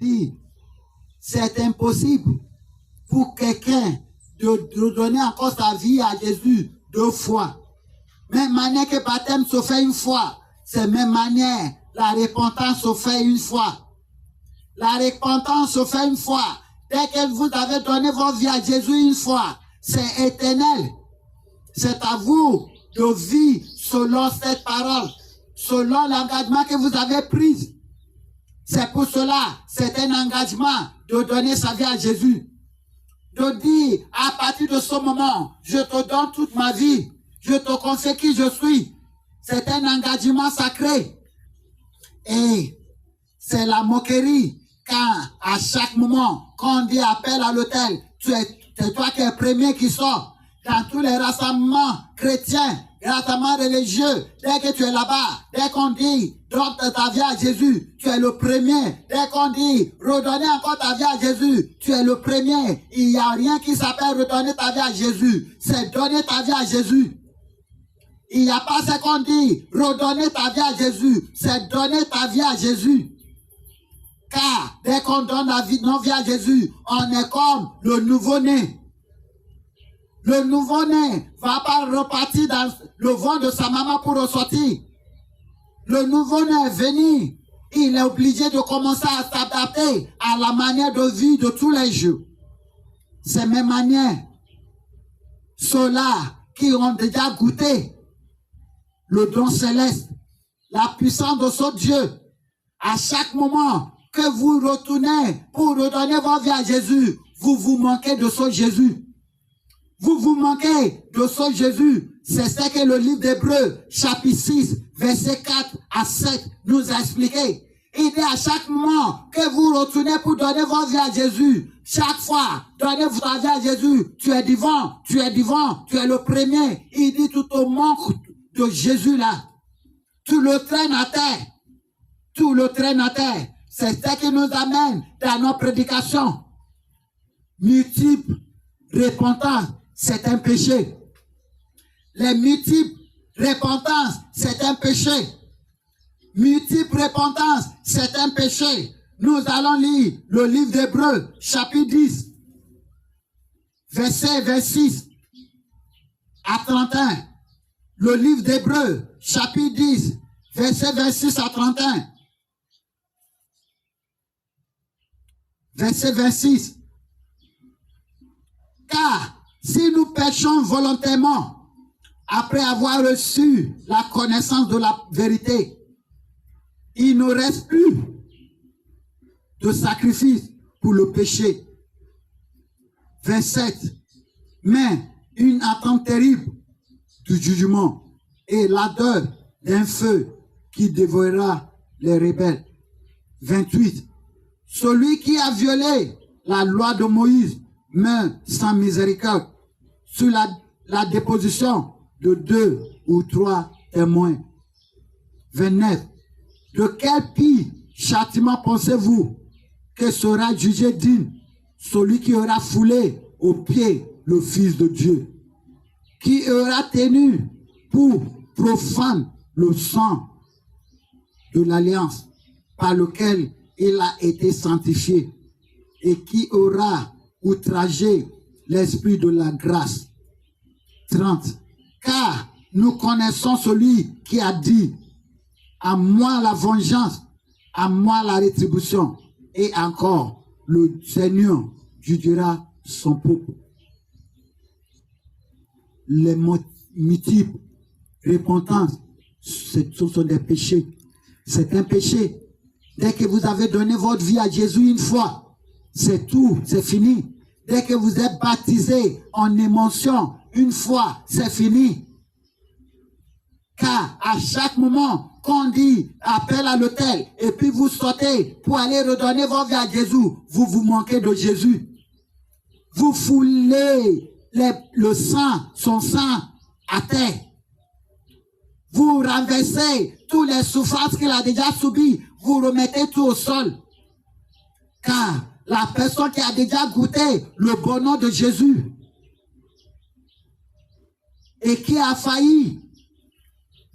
dit, c'est impossible pour quelqu'un de donner encore sa vie à Jésus 2 fois. Même manière que le baptême se fait une fois, c'est même manière la repentance se fait une fois. La repentance se fait une fois. Dès que vous avez donné votre vie à Jésus une fois, c'est éternel. C'est à vous de vivre selon cette parole, selon l'engagement que vous avez pris. C'est pour cela, c'est un engagement de donner sa vie à Jésus. De dire, à partir de ce moment, je te donne toute ma vie. Je te confie qui je suis. C'est un engagement sacré. Et c'est la moquerie quand, à chaque moment, quand on dit appel à l'autel, c'est toi qui es le premier qui sort. Dans tous les rassemblements chrétiens, rassemblements religieux, dès que tu es là-bas, dès qu'on dit donne ta vie à Jésus, tu es le premier. Dès qu'on dit redonner encore ta vie à Jésus, tu es le premier. Il n'y a rien qui s'appelle redonner ta vie à Jésus. C'est donner ta vie à Jésus. Il n'y a pas ce qu'on dit redonner ta vie à Jésus. C'est donner ta vie à Jésus. Car dès qu'on donne notre vie à Jésus, on est comme le nouveau-né. Le nouveau-né ne va pas repartir dans le ventre de sa maman pour ressortir. Le nouveau-né est venu. Il est obligé de commencer à s'adapter à la manière de vie de tous les jours. C'est mes manières. Ceux-là qui ont déjà goûté le don céleste, la puissance de ce Dieu, à chaque moment que vous retournez pour redonner votre vie à Jésus, vous vous manquez de ce Jésus. Vous vous manquez de ce Jésus. C'est ce que le livre d'Hébreux, chapitre 6, verset 4 à 7, nous a expliqué. Il dit à chaque moment que vous retournez pour donner votre vie à Jésus, chaque fois, donnez votre vie à Jésus, tu es divin, tu es divin, tu es le premier. Il dit tout au manque de Jésus là. Tu le traînes à terre. Tu le traînes à terre. C'est ce qui nous amène dans nos prédications. Multiples repentances, c'est un péché. Les multiples repentances, c'est un péché. Multiples repentances, c'est un péché. Nous allons lire le livre d'Hébreux, chapitre 10, verset 26 à 31. Le livre d'Hébreux, chapitre 10, verset 26 à 31. Verset 26. Car si nous péchons volontairement, après avoir reçu la connaissance de la vérité, il ne reste plus de sacrifice pour le péché. 27. Mais une attente terrible du jugement et l'ardeur d'un feu qui dévorera les rebelles. 28. Celui qui a violé la loi de Moïse meurt sans miséricorde sur la déposition de 2 ou 3 témoins. 29. De quel pire châtiment pensez-vous que sera jugé digne celui qui aura foulé aux pieds le Fils de Dieu, qui aura tenu pour profane le sang de l'alliance par lequel il a été sanctifié, et qui aura outragé l'esprit de la grâce. 30. Car nous connaissons celui qui a dit, à moi la vengeance, à moi la rétribution, et encore le Seigneur jugera son peuple. Les multiples repentances, ce sont des péchés. C'est un péché. Dès que vous avez donné votre vie à Jésus une fois, c'est tout, c'est fini. Dès que vous êtes baptisé en émotion une fois, c'est fini. Car à chaque moment qu'on dit appel à l'autel et puis vous sortez pour aller redonner votre vie à Jésus, vous vous manquez de Jésus. Vous foulez le sang, son sang à terre. Vous renversez toutes les souffrances qu'il a déjà subies. Vous remettez tout au sol. Car la personne qui a déjà goûté le bonheur de Jésus et qui a failli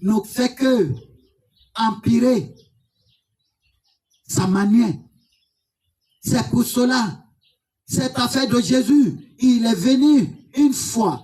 ne fait que empirer sa manière. C'est pour cela, cette affaire de Jésus, il est venu une fois